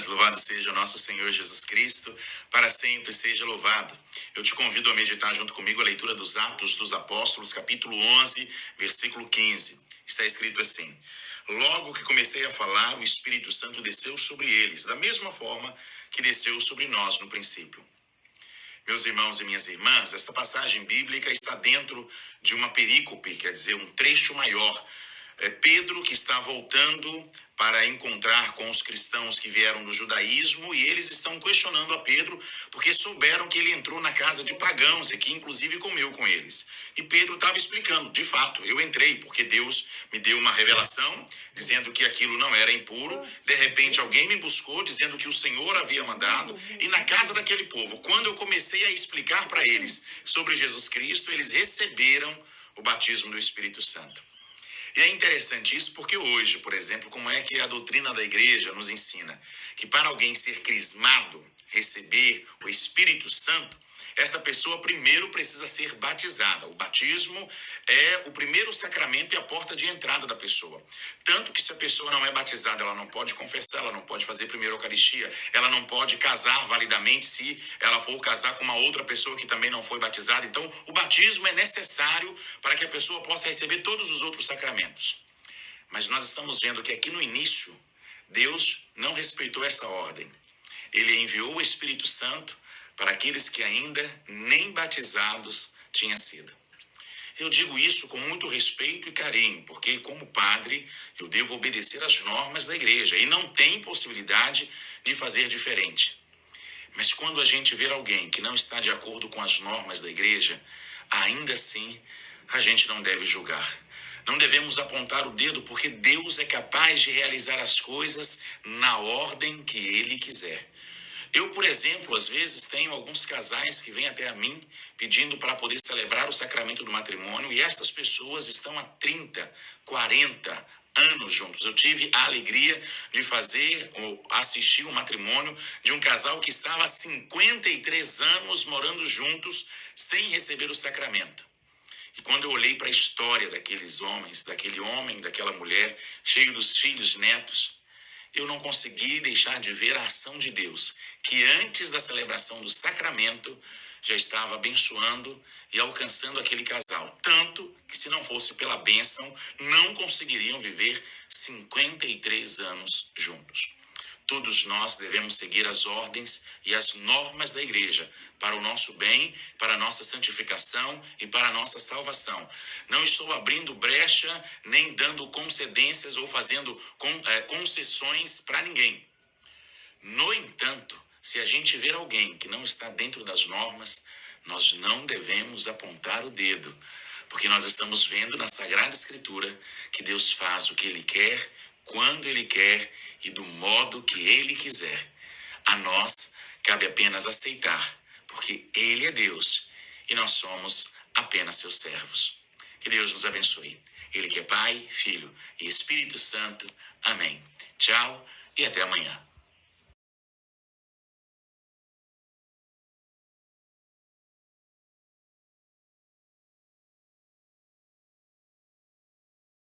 louvado seja o nosso Senhor Jesus Cristo, para sempre seja louvado. Eu te convido a meditar junto comigo a leitura dos Atos dos Apóstolos, capítulo 11, versículo 15. Está escrito assim: logo que comecei a falar, o Espírito Santo desceu sobre eles, da mesma forma que desceu sobre nós no princípio. Meus irmãos e minhas irmãs, esta passagem bíblica está dentro de uma perícope, quer dizer, um trecho maior. É Pedro que está voltando para encontrar com os cristãos que vieram do judaísmo, e eles estão questionando a Pedro porque souberam que ele entrou na casa de pagãos e que inclusive comeu com eles. E Pedro estava explicando: de fato, eu entrei porque Deus me deu uma revelação dizendo que aquilo não era impuro. De repente alguém me buscou dizendo que o Senhor havia mandado, e na casa daquele povo, quando eu comecei a explicar para eles sobre Jesus Cristo, eles receberam o batismo do Espírito Santo. E é interessante isso porque hoje, por exemplo, como é que a doutrina da igreja nos ensina? Que para alguém ser crismado, receber o Espírito Santo, esta pessoa primeiro precisa ser batizada. O batismo é o primeiro sacramento e a porta de entrada da pessoa. Tanto que se a pessoa não é batizada, ela não pode confessar, ela não pode fazer primeira Eucaristia, ela não pode casar validamente se ela for casar com uma outra pessoa que também não foi batizada. Então, o batismo é necessário para que a pessoa possa receber todos os outros sacramentos. Mas nós estamos vendo que aqui no início, Deus não respeitou essa ordem. Ele enviou o Espírito Santo para aqueles que ainda nem batizados tinham sido. Eu digo isso com muito respeito e carinho, porque como padre eu devo obedecer às normas da igreja e não tem possibilidade de fazer diferente. Mas quando a gente vê alguém que não está de acordo com as normas da igreja, ainda assim a gente não deve julgar. Não devemos apontar o dedo, porque Deus é capaz de realizar as coisas na ordem que Ele quiser. Eu, por exemplo, às vezes tenho alguns casais que vêm até a mim pedindo para poder celebrar o sacramento do matrimônio, e estas pessoas estão há 30, 40 anos juntos. Eu tive a alegria de assistir o matrimônio de um casal que estava há 53 anos morando juntos sem receber o sacramento. E quando eu olhei para a história daqueles homens, daquele homem, daquela mulher, cheio dos filhos e netos, eu não consegui deixar de ver a ação de Deus, que antes da celebração do sacramento já estava abençoando e alcançando aquele casal. Tanto que, se não fosse pela bênção, não conseguiriam viver 53 anos juntos. Todos nós devemos seguir as ordens e as normas da igreja para o nosso bem, para a nossa santificação e para a nossa salvação. Não estou abrindo brecha, nem dando concedências ou fazendo concessões para ninguém. No entanto, se a gente ver alguém que não está dentro das normas, nós não devemos apontar o dedo, porque nós estamos vendo na Sagrada Escritura que Deus faz o que Ele quer, quando Ele quer e do modo que Ele quiser. A nós cabe apenas aceitar, porque Ele é Deus e nós somos apenas seus servos. Que Deus nos abençoe. Ele que é Pai, Filho e Espírito Santo. Amém. Tchau e até amanhã.